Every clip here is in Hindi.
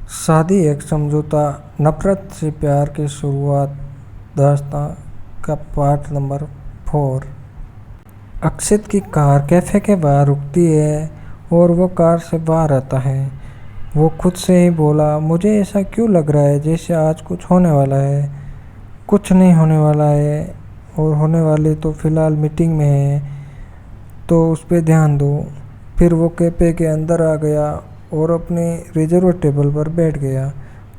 शादी एक समझौता, नफरत से प्यार की शुरुआत, दास्तां का पार्ट नंबर 4। अक्षित की कार कैफे के बाहर रुकती है और वो कार से बाहर आता है। वो खुद से ही बोला, मुझे ऐसा क्यों लग रहा है जैसे आज कुछ होने वाला है। कुछ नहीं होने वाला है, और होने वाली तो फ़िलहाल मीटिंग में है, तो उस पर ध्यान दो। फिर वो कैफ़े के अंदर आ गया और अपनी रिजर्व टेबल पर बैठ गया।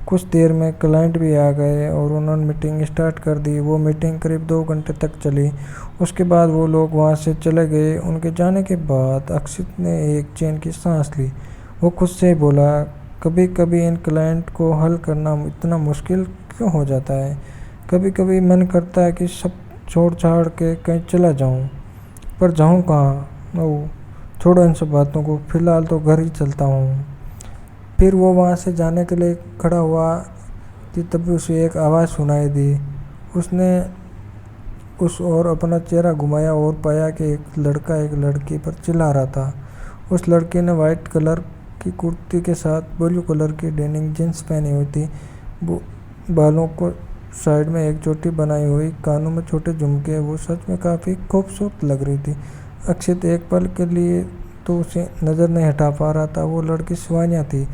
कुछ देर में क्लाइंट भी आ गए और उन्होंने मीटिंग स्टार्ट कर दी। वो मीटिंग करीब 2 घंटे तक चली। उसके बाद वो लोग वहाँ से चले गए। उनके जाने के बाद अक्षित ने एक चैन की सांस ली। वो खुद से बोला, कभी कभी इन क्लाइंट को हल करना इतना मुश्किल क्यों हो जाता है। कभी कभी मन करता है कि सब छोड़ छाड़ के कहीं चला जाऊँ, पर जाऊँ कहाँ। ओह, छोड़ो इन सब बातों को, फ़िलहाल तो घर ही चलता हूँ। फिर वो वहाँ से जाने के लिए खड़ा हुआ कि तभी उसे एक आवाज़ सुनाई दी। उसने उस ओर अपना चेहरा घुमाया और पाया कि एक लड़का एक लड़की पर चिल्ला रहा था। उस लड़की ने वाइट कलर की कुर्ती के साथ ब्लू कलर की डेनिम जींस पहनी हुई थी। बालों को साइड में एक चोटी बनाई हुई, कानों में छोटे झुमके। वो सच में काफ़ी खूबसूरत लग रही थी। अक्षित एक पल के लिए तो उसे नज़र नहीं हटा पा रहा था। वो लड़की शिवानिया थी।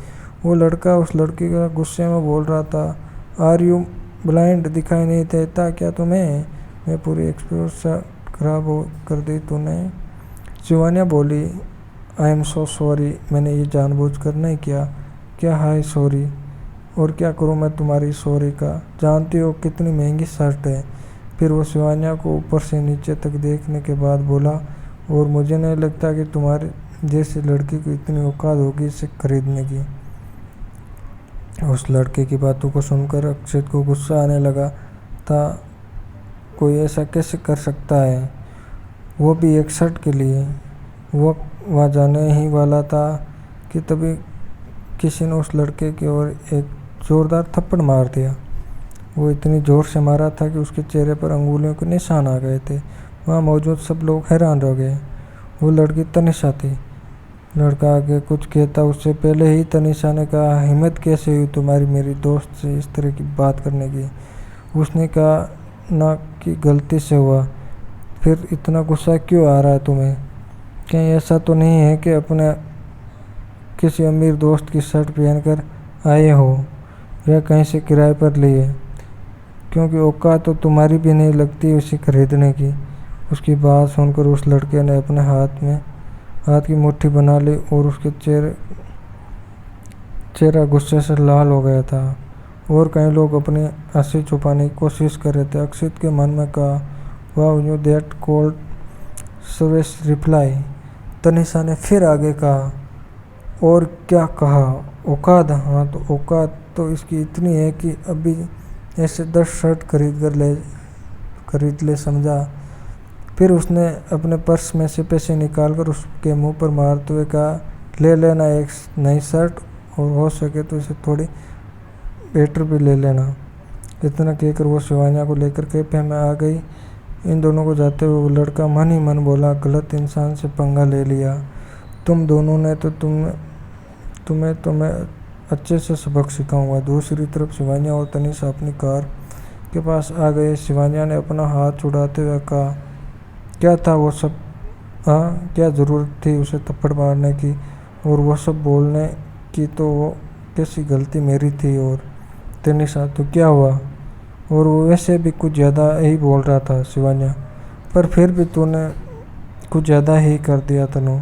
वो लड़का उस लड़की का गुस्से में बोल रहा था, आर यू ब्लाइंड, दिखाई नहीं देता क्या तुम्हें। मैं पूरी एक्सप्रेशन खराब कर दी तूने। शिवानिया बोली, आई एम सो सॉरी, मैंने ये जानबूझकर नहीं किया। क्या हाय सॉरी, और क्या करूँ मैं तुम्हारी सॉरी का। जानती हो कितनी महंगी शर्ट है। फिर वो शिवानिया को ऊपर से नीचे तक देखने के बाद बोला, और मुझे नहीं लगता कि तुम्हारी जैसी लड़की को इतनी औकात होगी इसे खरीदने की। उस लड़के की बातों को सुनकर अक्षित को गुस्सा आने लगा था। कोई ऐसा कैसे कर सकता है, वो भी एक शर्ट के लिए। वो वहाँ जाने ही वाला था कि तभी किसी ने उस लड़के की ओर एक ज़ोरदार थप्पड़ मार दिया। वो इतनी ज़ोर से मारा था कि उसके चेहरे पर अंगुलियों के निशान आ गए थे। वहाँ मौजूद सब लोग हैरान रह गए। वो लड़की तनिषा थी। लड़का आगे कुछ कहता उससे पहले ही तनिषा ने कहा, हिम्मत कैसे हुई तुम्हारी मेरी दोस्त से इस तरह की बात करने की। उसने कहा, ना कि गलती से हुआ, फिर इतना गुस्सा क्यों आ रहा है तुम्हें। कहीं ऐसा तो नहीं है कि अपने किसी अमीर दोस्त की शर्ट पहनकर आए हो या कहीं से किराए पर ली है, क्योंकि औकात तो तुम्हारी भी नहीं लगती उसे खरीदने की। उसकी बात सुनकर उस लड़के ने अपने हाथ की मुट्ठी बना ली और उसके चेहरा गुस्से से लाल हो गया था, और कई लोग अपनी हंसी छुपाने की कोशिश कर रहे थे। अक्षित के मन में कहा, वाह you that cold service reply. Tanisha ने फिर आगे कहा, और क्या कहा, औकात। हाँ, तो औकात तो इसकी इतनी है कि अभी ऐसे 10 शर्ट खरीद ले समझा। फिर उसने अपने पर्स में से पैसे निकालकर उसके मुंह पर मारते हुए कहा, ले लेना एक नई शर्ट, और हो सके तो इसे थोड़ी बेटर भी ले लेना। इतना कहकर वो शिवानिया को लेकर कैफे में आ गई। इन दोनों को जाते हुए वो लड़का मन ही मन बोला, गलत इंसान से पंगा ले लिया तुम दोनों ने, तो तुम्हें तो मैं अच्छे से सबक सिखाऊंगा। दूसरी तरफ शिवानिया और तनिषा अपनी कार के पास आ गए। शिवानिया ने अपना हाथ छुड़ाते हुए कहा, क्या था वो सब। हाँ, क्या ज़रूरत थी उसे थप्पड़ मारने की और वो सब बोलने की, तो वो कैसी गलती मेरी थी। और तनिषा, तो क्या हुआ। और वो वैसे भी कुछ ज़्यादा ही बोल रहा था शिवानिया, पर फिर भी तूने कुछ ज़्यादा ही कर दिया तनु।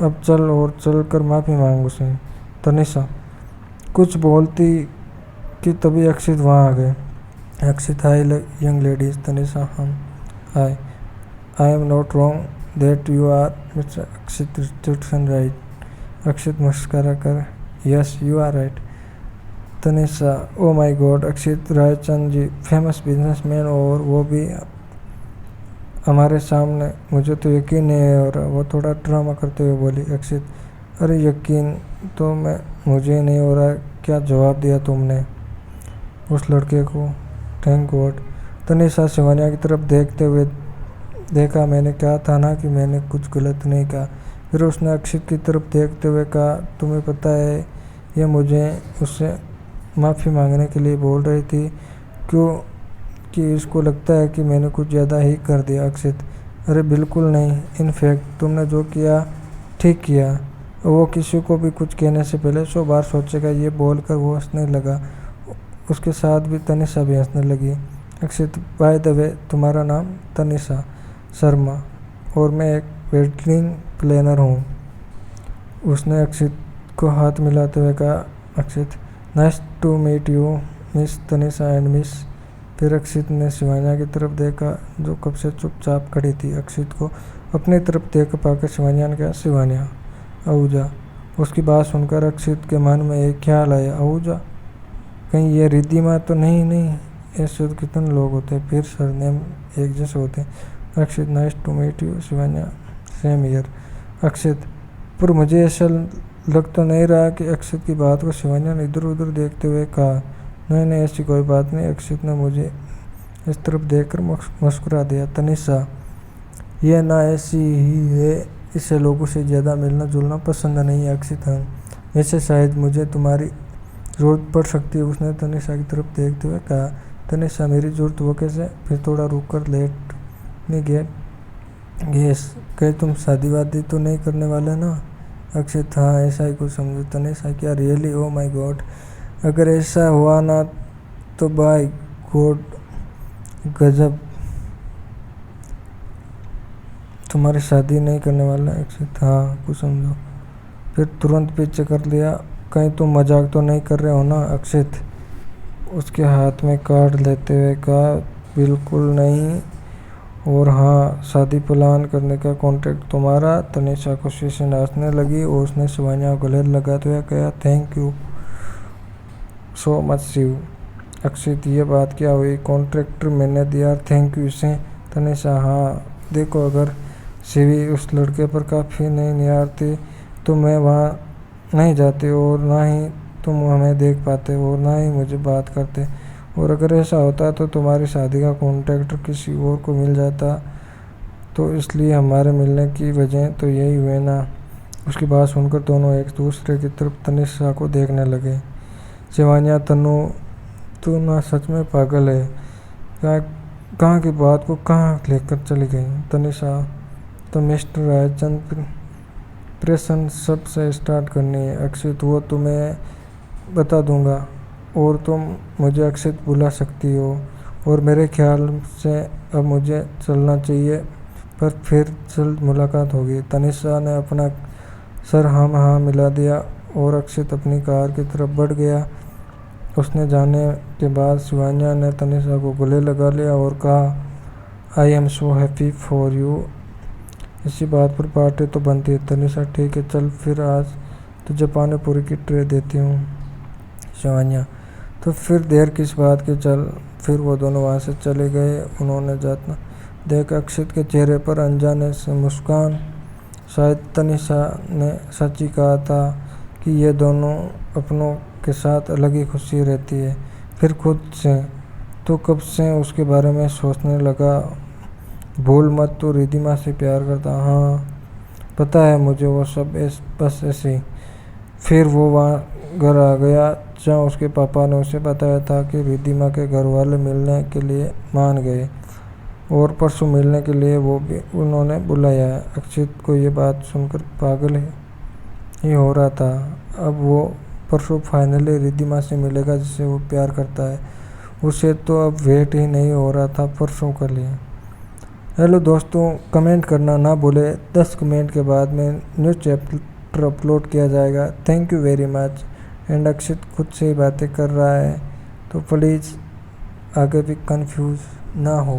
अब चल और चल कर माफ़ी मांग उसे। तनिषा कुछ बोलती कि तभी अक्षित वहाँ आ गए। Akshit, hi young ladies. Tanisha, हम hi. I am not wrong that you are mister Akshit Richardson, right. Akshit मुस्कुरा कर, yes you are right. Tanisha, oh my God, Akshit Raichand ji, famous businessman, और वो भी हमारे सामने, मुझे तो यकीन नहीं हो रहा। वो थोड़ा ड्रामा करते हुए बोली। अक्षित, अरे यकीन तो मुझे नहीं हो रहा। क्या जवाब दिया तुमने उस लड़के को, थैंक गॉड। तनिषा शिवानिया की तरफ देखते हुए देखा, मैंने कहा था ना कि मैंने कुछ गलत नहीं कहा। फिर उसने अक्षित की तरफ देखते हुए कहा, तुम्हें पता है ये मुझे उससे माफ़ी मांगने के लिए बोल रही थी क्यों कि इसको लगता है कि मैंने कुछ ज़्यादा ही कर दिया। अक्षित: अरे बिल्कुल नहीं, इनफैक्ट तुमने जो किया ठीक किया। वो किसी को भी कुछ कहने से पहले 100 बार सोचेगा। ये बोलकर वो हंसने लगा। उसके साथ भी तनिषा भी हंसने लगी। अक्षित: बाय द वे, तुम्हारा नाम? तनिषा शर्मा, और मैं एक वेडिंग प्लानर हूँ। उसने अक्षित को हाथ मिलाते हुए कहा। Akshit: nice to meet you miss Tanisha and miss. फिर अक्षित ने शिवान्या की तरफ देखा जो कब से चुपचाप खड़ी थी। अक्षित को अपनी तरफ देख पाकर शिवान्या ने कहा, शिवान्या, आहूजा। उसकी बात सुनकर अक्षित के मन में एक ख्याल आया, आहूजा, कहीं ये रिद्धिमा तो नहीं ऐसे तो कितने लोग होते हैं, फिर सरनेम एक जैसे होते हैं। Akshit: nice to meet you Shivanya, same here. Akshit: पर मुझे ऐसा लग तो नहीं रहा कि अक्षित की बात को शिवान्या ने इधर उधर देखते हुए कहा। नहीं, ऐसी कोई बात नहीं। अक्षित ने मुझे इस तरफ देखकर मुस्कुरा दिया। तनिषा: यह ना ऐसी ही है, इसे लोगों से ज़्यादा मिलना जुलना पसंद नहीं है। अक्षित: हाँ, वैसे शायद मुझे तुम्हारी ज़रूरत पड़ सकती है, उसने तनिषा की तरफ देखते हुए कहा। तनिषा: मेरी ज़रूरत वो कैसे? फिर थोड़ा रुक कर लेट नहीं गया गेस, कहीं तुम शादी वादी तो नहीं करने वाले ना? अक्षित: हाँ, ऐसा ही कुछ समझो। तनिषा: क्या रियली? ओ माय गॉड, अगर ऐसा हुआ ना तो बाय गॉड गजब, तुम्हारी शादी नहीं करने वाला। अक्षित: हाँ, कुछ समझो। फिर तुरंत पीछे कर लिया। कहीं तुम मजाक तो नहीं कर रहे हो ना? अक्षित उसके हाथ में कार्ड लेते हुए कहा, बिल्कुल नहीं, और हाँ, शादी प्लान करने का कॉन्ट्रैक्ट तुम्हारा। तनिषा खुशी से नाचने लगी और उसने शिवान्या को गले लगाते हुए कहा, thank you so much Shiv. Akshit: ये बात क्या हुई? कॉन्ट्रैक्ट मैंने दिया, थैंक यू इसे। तनिषा: हाँ, देखो, अगर शिवी उस लड़के पर काफ़ी नहीं निहारती तो मैं वहाँ नहीं जाती, और ना ही तुम हमें देख पाते, और ना ही मुझे बात करते, और अगर ऐसा होता तो तुम्हारी शादी का कॉन्ट्रैक्ट किसी और को मिल जाता, तो इसलिए हमारे मिलने की वजह तो यही हुए ना। उसकी बात सुनकर दोनों एक दूसरे की तरफ तनिषा को देखने लगे। शिवान्या: तनु, तू ना सच में पागल है, कहाँ की बात को कहाँ लेकर चली गई? तनिषा: तो मिस्टर रायचंद प्रेशन सब से स्टार्ट करनी है। अक्षित: वो तुम्हें बता दूंगा, और तुम मुझे अक्षित बुला सकती हो, और मेरे ख्याल से अब मुझे चलना चाहिए, पर फिर जल्द मुलाकात होगी। तनिषा ने अपना सर हाँ मिला दिया और अक्षित अपनी कार की तरफ बढ़ गया। उसने जाने के बाद शिवान्या ने तनिषा को गले लगा लिया और कहा, I am so happy for you. इसी बात पर पार्टी तो बनती है। तनिषा: ठीक है, चल फिर आज तुझे पानी पूरी की ट्रे देती हूँ। शिवान्या: तो फिर देर किस बात की, चल। फिर वो दोनों वहाँ से चले गए। उन्होंने जाता देख अक्षित के चेहरे पर अनजाने से मुस्कान। शायद तनिषा ने सच ही कहा था कि ये दोनों अपनों के साथ अलग ही खुशी रहती है। फिर खुद से तो कब से उसके बारे में सोचने लगा, भूल मत, तो रिद्धिमा से प्यार करता। हाँ, पता है मुझे, वो सब बस ऐसे ही। फिर वो वहाँ घर आ गया जहाँ उसके पापा ने उसे बताया था कि रिद्धिमा के घर वाले मिलने के लिए मान गए, और परसों मिलने के लिए वो भी उन्होंने बुलाया है। अक्षित को ये बात सुनकर पागल ही हो रहा था। अब वो परसों फाइनली रिद्धिमा से मिलेगा जिससे वो प्यार करता है। उसे तो अब वेट ही नहीं हो रहा था परसों के लिए। हेलो दोस्तों, कमेंट करना ना भूले। 10 कमेंट के बाद में न्यू चैप्टर अपलोड किया जाएगा। Thank you very much. And अक्षित खुद से ही बातें कर रहा है, तो प्लीज़ आगे भी कंफ्यूज ना हो।